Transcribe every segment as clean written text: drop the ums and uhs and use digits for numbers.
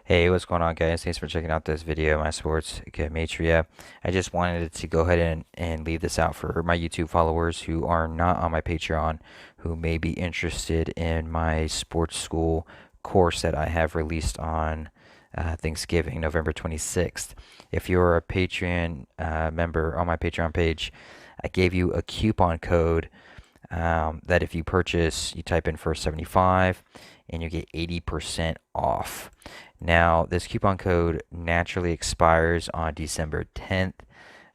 Hey, what's going on, guys? Thanks for checking out this video, my sports Gematria. I just wanted to go ahead and leave this out for my YouTube followers who are not on my Patreon, who may be interested in my sports school course that I have released on Thanksgiving, November 26th. If you're a Patreon member on my Patreon page, I gave you a coupon code that if you purchase, you type in first 75 and you get 80% off. Now, this coupon code naturally expires on December 10th.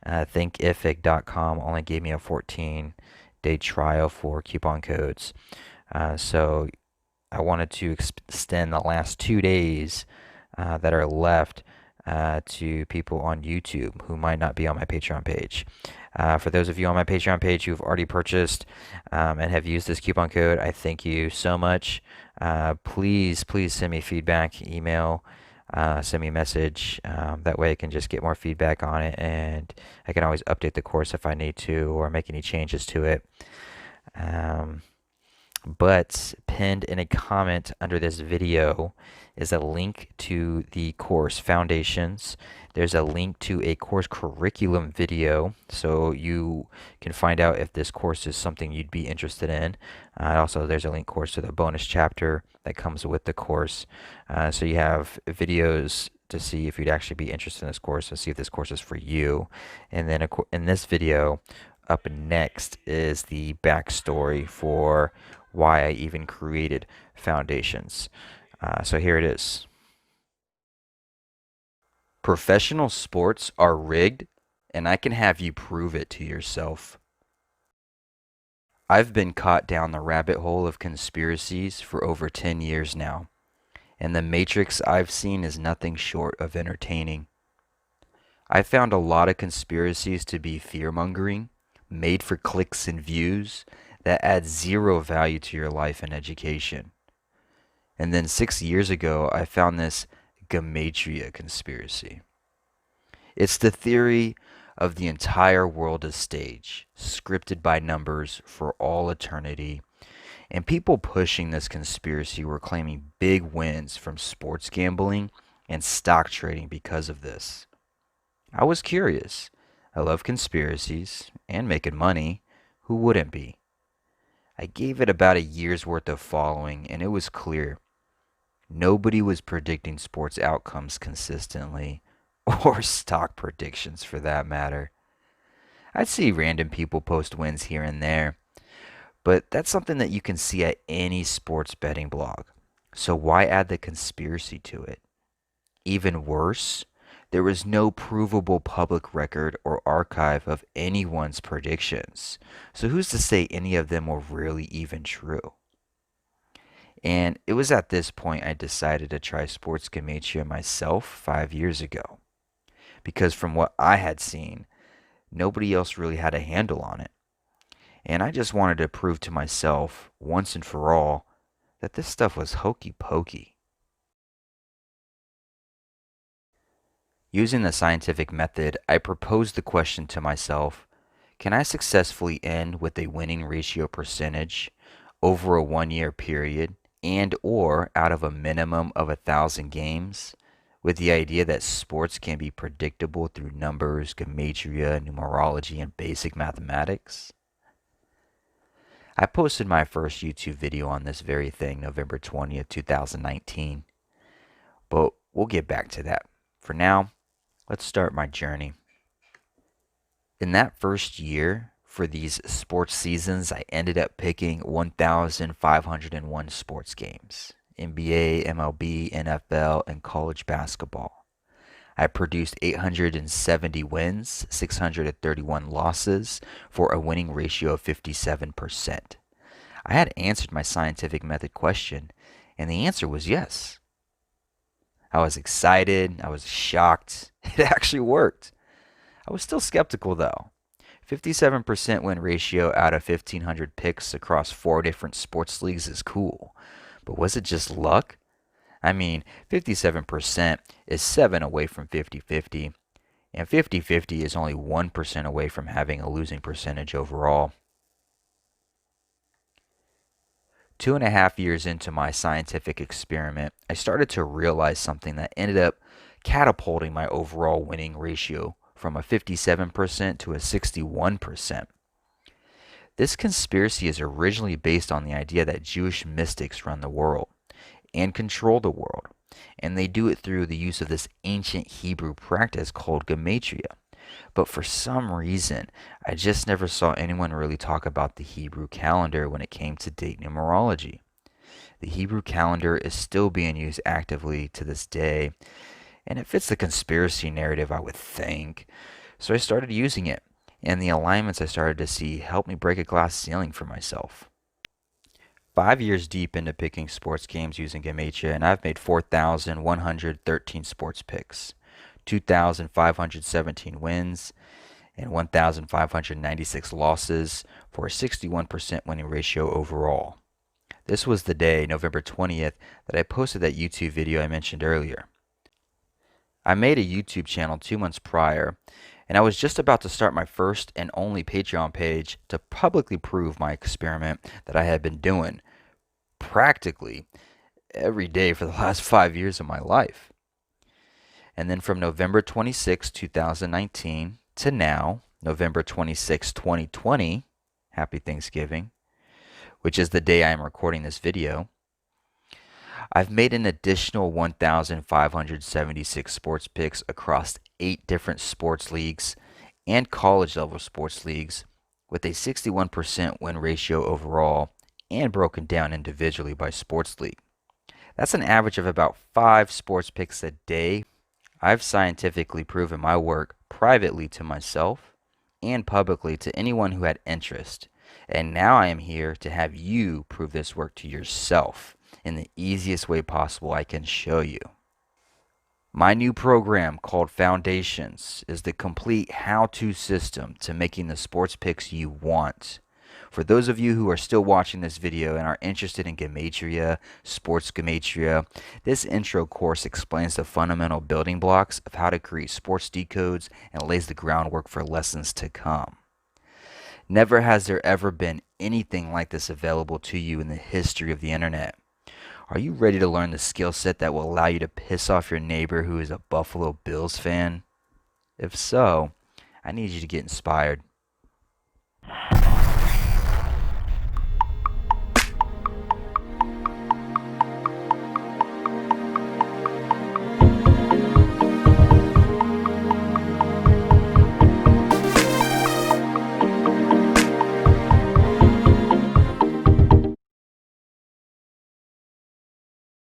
Thinkific.com only gave me a 14-day trial for coupon codes. So I wanted to extend the last 2 days that are left to people on YouTube who might not be on my Patreon page. For those of you on my Patreon page who've already purchased and have used this coupon code, I thank you so much. Please send me feedback, email, send me a message. That way I can just get more feedback on it, and I can always update the course if I need to or make any changes to it. But pinned in a comment under this video is a link to the course Foundations. There's a link to a course curriculum video, so you can find out if this course is something you'd be interested in. Also, there's a link course to the bonus chapter that comes with the course. So you have videos to see if you'd actually be interested in this course and see if this course is for you. And then in this video, up next is the backstory for why I even created Foundations. So here it is. Professional sports are rigged, and I can have you prove it to yourself. I've been caught down the rabbit hole of conspiracies for over 10 years now, and the matrix I've seen is nothing short of entertaining. I found a lot of conspiracies to be fear-mongering, made for clicks and views, that add zero value to your life and education. And then 6 years ago, I found this Gematria conspiracy. It's the theory of the entire world as stage, scripted by numbers for all eternity. And people pushing this conspiracy were claiming big wins from sports gambling and stock trading because of this. I was curious. I love conspiracies and making money. Who wouldn't be? I gave it about a year's worth of following, and it was clear nobody was predicting sports outcomes consistently, or stock predictions for that matter. I'd see random people post wins here and there, but that's something that you can see at any sports betting blog. So why add the conspiracy to it? Even worse, there was no provable public record or archive of anyone's predictions. So who's to say any of them were really even true? And it was at this point I decided to try sports Gematria myself 5 years ago. Because from what I had seen, nobody else really had a handle on it. And I just wanted to prove to myself, once and for all, that this stuff was hokey pokey. Using the scientific method, I proposed the question to myself, can I successfully end with a winning ratio percentage over a 1 year period and or out of a minimum of 1,000 games, with the idea that sports can be predictable through numbers, gematria, numerology, and basic mathematics? I posted my first YouTube video on this very thing November 20th, 2019, but we'll get back to that. For now, let's start my journey. In that first year, for these sports seasons, I ended up picking 1,501 sports games: NBA, MLB, NFL, and college basketball. I produced 870 wins, 631 losses, for a winning ratio of 57%. I had answered my scientific method question, and the answer was yes. I was excited, I was shocked. It actually worked. I was still skeptical though. 57% win ratio out of 1,500 picks across 4 different sports leagues is cool. But was it just luck? I mean, 57% is 7 away from 50-50, and 50-50 is only 1% away from having a losing percentage overall. 2.5 years into my scientific experiment, I started to realize something that ended up catapulting my overall winning ratio from a 57% to a 61%. This conspiracy is originally based on the idea that Jewish mystics run the world and control the world, and they do it through the use of this ancient Hebrew practice called Gematria. But for some reason, I just never saw anyone really talk about the Hebrew calendar when it came to date numerology. The Hebrew calendar is still being used actively to this day, and it fits the conspiracy narrative, I would think. So I started using it, and the alignments I started to see helped me break a glass ceiling for myself. 5 years deep into picking sports games using Gematria, and I've made 4,113 sports picks, 2,517 wins, and 1,596 losses for a 61% winning ratio overall. This was the day, November 20th, that I posted that YouTube video I mentioned earlier. I made a YouTube channel 2 months prior, and I was just about to start my first and only Patreon page to publicly prove my experiment that I had been doing practically every day for the last 5 years of my life. And then from November 26, 2019 to now, November 26, 2020, happy Thanksgiving, which is the day I am recording this video, I've made an additional 1,576 sports picks across 8 different sports leagues and college level sports leagues with a 61% win ratio overall and broken down individually by sports league. That's an average of about 5 sports picks a day. I've scientifically proven my work privately to myself and publicly to anyone who had interest. And now I am here to have you prove this work to yourself in the easiest way possible I can show you. My new program called Foundations is the complete how-to system to making the sports picks you want. For those of you who are still watching this video and are interested in Gematria, Sports Gematria, this intro course explains the fundamental building blocks of how to create sports decodes and lays the groundwork for lessons to come. Never has there ever been anything like this available to you in the history of the internet. Are you ready to learn the skill set that will allow you to piss off your neighbor who is a Buffalo Bills fan? If so, I need you to get inspired.